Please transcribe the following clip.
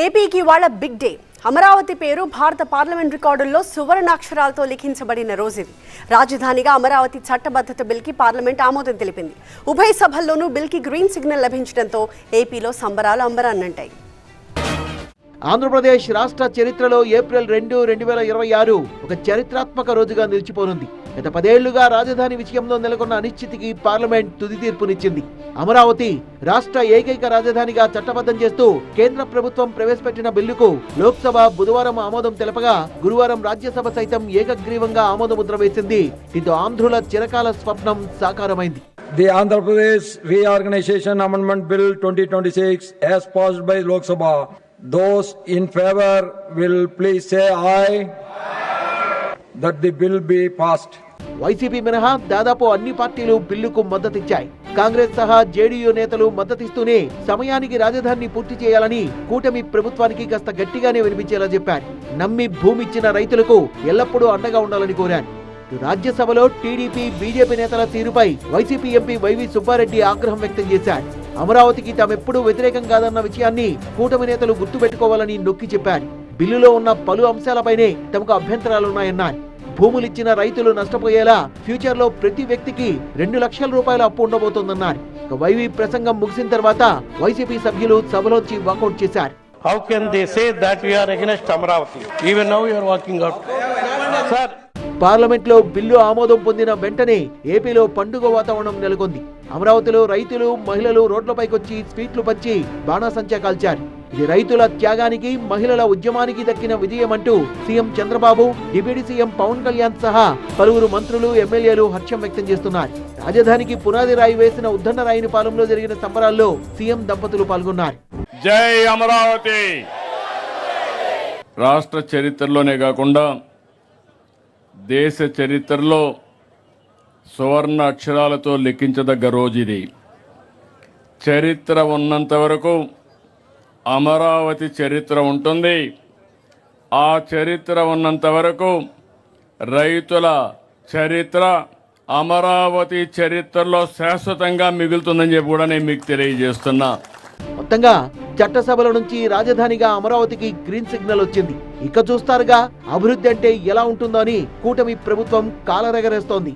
ఏపీకి వాళ్ళ big day. Amaravati పేరు భారత పార్లమెంట్ రికార్డుల్లో సువర్ణాక్షరాలతో లిఖించబడిన రోజు ఇది. రాజధానిగా అమరావతి చట్టబద్ధత బిల్కి పార్లమెంట్ ఆమోదం తెలిపింది. ఉభయ సభల్లోనూ బిల్కి గ్రీన్ సిగ్నల్ లభించడంతో ఏపీలో సంబరాలు అంబరాన్నంటాయి. ఆంధ్రప్రదేశ్ రాష్ట్ర చరిత్రలో ఏప్రిల్ 2, 2026 ఒక చరిత్రాత్మక రోజుగా నిలిచిపోనుంది. గత 10 ఏళ్లుగా రాజధాని విషయంలో నెలకొన్న అనిశ్చితికి పార్లమెంట్ తుది తీర్పునిచ్చింది. అమరావతి రాష్ట్ర ఏకైక రాజధానిగా చట్టబద్ధం చేస్తూ కేంద్ర ప్రభుత్వం ప్రవేశపెట్టిన బిల్లుకు లోక్సభ బుధవారం ఆమోదం తెలపగా, గురువారం రాజ్యసభ సైతం ఏకగ్రీవంగా ఆమోదముద్ర వేసింది. దీంతో ఆంధ్రుల చిరకాల స్వప్నం సాకారమైంది. The Andhra Pradesh Reorganization Amendment Bill 2026 as passed by Lok Sabha. Those in favor will please say aye. That the bill be passed. YCP మినహా దాదాపు అన్ని పార్టీలు బిల్లుకు మద్దతిచ్చాయి. కాంగ్రెస్ సహా జేడీయూ నేతలు మద్దతిస్తూనే సమయానికి రాజధానిని పూర్తి చేయాలని కూటమి ప్రభుత్వానికి కాస్త గట్టిగానే వినిపించేలా చెప్పారు. నమ్మి భూమిచ్చిన రైతులకు ఎల్లప్పుడూ అండగా ఉండాలని కోరారు. రాజ్యసభలో టీడీపీ, బీజేపీ నేతల తీరుపై వైసీపీ ఎంపీ వైవి సుబ్బారెడ్డి ఆగ్రహం వ్యక్తం చేశారు. అమరావతికి తామెప్పుడూ వ్యతిరేకం కాదన్న విషయాన్ని కూటమి నేతలు గుర్తుపెట్టుకోవాలని నొక్కి చెప్పారు. బిల్లులో ఉన్న పలు అంశాలపైనే తమకు అభ్యంతరాలున్నాయన్నారు. భూములిచ్చిన రైతులు నష్టపోయేలా ఫ్యూచర్ లో ప్రతి వ్యక్తికి 2 లక్షల రూపాయల అప్పు ఉండబోతోందన్నారు. వైవి ప్రసంగం ముగిసిన తర్వాత వైసీపీ సభ్యులు సభలోంచి వాకౌట్ చేశారు. How can they say that we are against Amaravati? Even now you are walking out. Sir. Parliament లో బిల్లు ఆమోదం పొందిన వెంటనే ఏపీలో పండుగ వాతావరణం నెలకొంది. అమరావతిలో రైతులు, మహిళలు రోడ్లపైకొచ్చి స్వీట్లు పంచి బాణాసంచా కాల్చారు. ఇది రైతుల త్యాగానికి, మహిళల ఉద్యమానికి దక్కిన విజయమంటూ CM Chandrababu, deputy CM Pawan Kalyan సహా పలువురు మంత్రులు, ఎమ్మెల్యేలు హర్షం వ్యక్తం చేస్తున్నారు. రాజధానికి పునాది రాయి వేసిన ఉద్దండ రాయనిపాలెంలో జరిగిన సంబరాల్లో సీఎం దంపతులు పాల్గొన్నారు. జై అమరావతి. రాష్ట్ర చరిత్రలోనే కాకుండా దేశ చరిత్రలో సువర్ణ అక్షరాలతో లిఖించదగ్గ రోజు ఇది. చరిత్ర ఉన్నంత వరకు అమరావతి చరిత్ర ఉంటుంది. ఆ చరిత్ర ఉన్నంత వరకు రైతుల చరిత్ర అమరావతి చరిత్రలో శాశ్వతంగా మిగులుతుందని చెప్పి కూడా నేను మీకు తెలియజేస్తున్నా. మొత్తంగా చట్టసభల నుంచి రాజధానిగా అమరావతికి గ్రీన్ సిగ్నల్ వచ్చింది. ఇక చూస్తారుగా అభివృద్ధి అంటే ఎలా ఉంటుందో అని కూటమి ప్రభుత్వం కాలరెగరేస్తోంది.